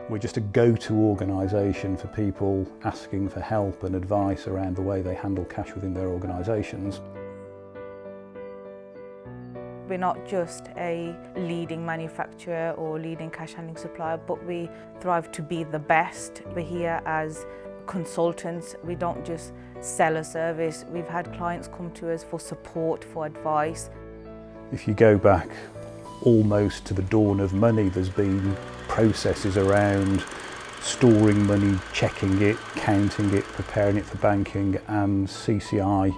We're just a go-to organisation for people asking for help and advice around the way they handle cash within their organisations. We're not just a leading manufacturer or leading cash handling supplier, but we thrive to be the best. We're here as consultants. We don't just sell a service. We've had clients come to us for support, for advice. If you go back almost to the dawn of money, there's been processes around storing money, checking it, counting it, preparing it for banking, and CCI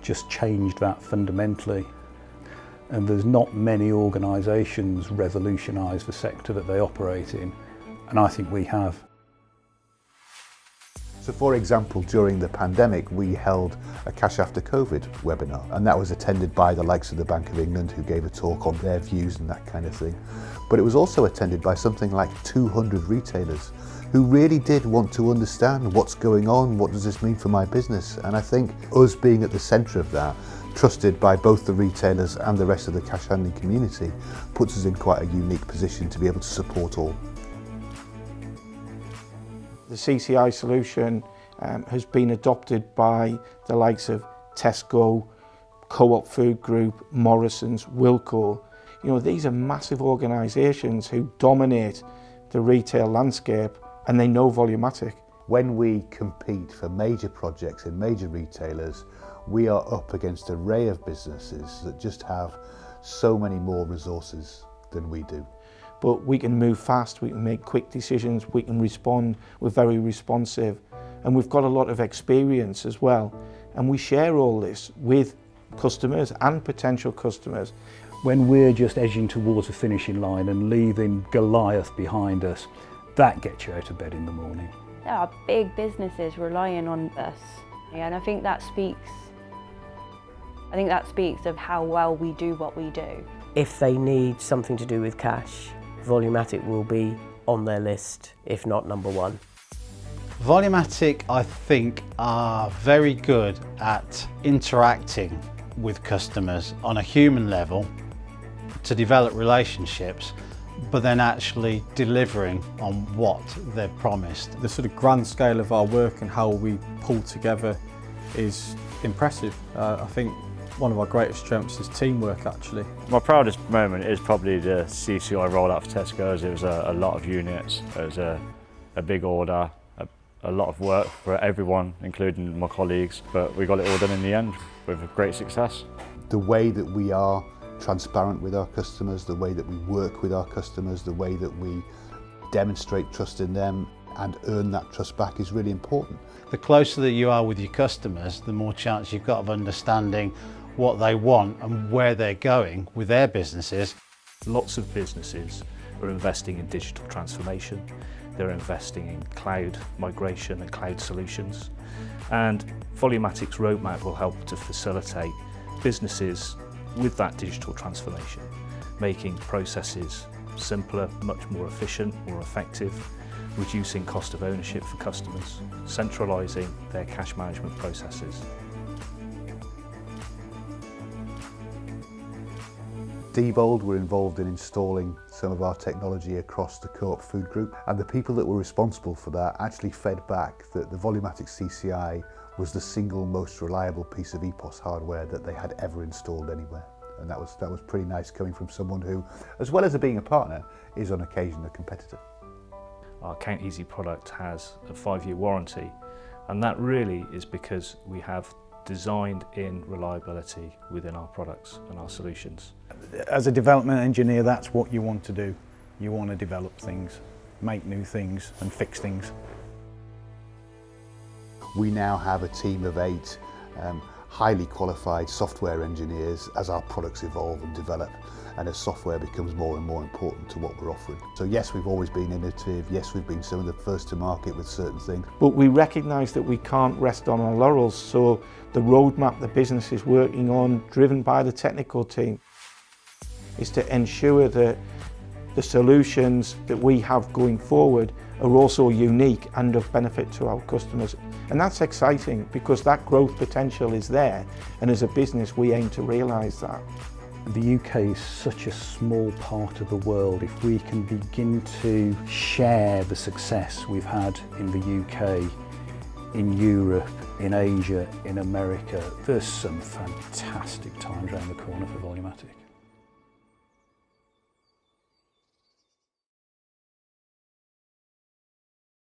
just changed that fundamentally. And there's not many organisations revolutionise the sector that they operate in, and I think we have. So for example, during the pandemic, we held a Cash After COVID webinar, and that was attended by the likes of the Bank of England, who gave a talk on their views and that kind of thing. But it was also attended by something like 200 retailers who really did want to understand what's going on, what does this mean for my business? And I think us being at the centre of that, trusted by both the retailers and the rest of the cash handling community, puts us in quite a unique position to be able to support all. The CCI solution has been adopted by the likes of Tesco, Co-op Food Group, Morrison's, Wilko. You know, these are massive organisations who dominate the retail landscape, and they know Volumatic. When we compete for major projects in major retailers, we are up against an array of businesses that just have so many more resources than we do. But we can move fast, we can make quick decisions, we can respond, we're very responsive, and we've got a lot of experience as well. And we share all this with customers and potential customers. When we're just edging towards a finishing line and leaving Goliath behind us, that gets you out of bed in the morning. There are big businesses relying on us, and I think that speaks of how well we do what we do. If they need something to do with cash, Volumatic will be on their list, if not number one. Volumatic, I think, are very good at interacting with customers on a human level to develop relationships, but then actually delivering on what they've promised. The sort of grand scale of our work and how we pull together is impressive. I think one of our greatest strengths is teamwork, actually. My proudest moment is probably the CCI rollout for Tesco's. It was a lot of units, it was a big order, a lot of work for everyone, including my colleagues, but we got it all done in the end with great success. The way that we are transparent with our customers, the way that we work with our customers, the way that we demonstrate trust in them and earn that trust back is really important. The closer that you are with your customers, the more chance you've got of understanding what they want and where they're going with their businesses. Lots of businesses are investing in digital transformation. They're investing in cloud migration and cloud solutions. And Volumatic's roadmap will help to facilitate businesses with that digital transformation, making processes simpler, much more efficient, more effective, reducing cost of ownership for customers, centralising their cash management processes. Diebold were involved in installing some of our technology across the Co-op Food Group, and the people that were responsible for that actually fed back that the Volumatic CCI was the single most reliable piece of EPOS hardware that they had ever installed anywhere. And that was pretty nice coming from someone who, as well as being a partner, is on occasion a competitor. Our Count Easy product has a 5-year warranty, and that really is because we have designed in reliability within our products and our solutions. As a development engineer, that's what you want to do. You want to develop things, make new things and fix things. We now have a team of 8 highly qualified software engineers as our products evolve and develop, and as software becomes more and more important to what we're offering. So yes, we've always been innovative, yes, we've been some of the first to market with certain things. But we recognise that we can't rest on our laurels, so the roadmap the business is working on, driven by the technical team, is to ensure that the solutions that we have going forward are also unique and of benefit to our customers. And that's exciting because that growth potential is there, and as a business we aim to realise that. The UK is such a small part of the world. If we can begin to share the success we've had in the UK, in Europe, in Asia, in America, there's some fantastic times around the corner for Volumatic.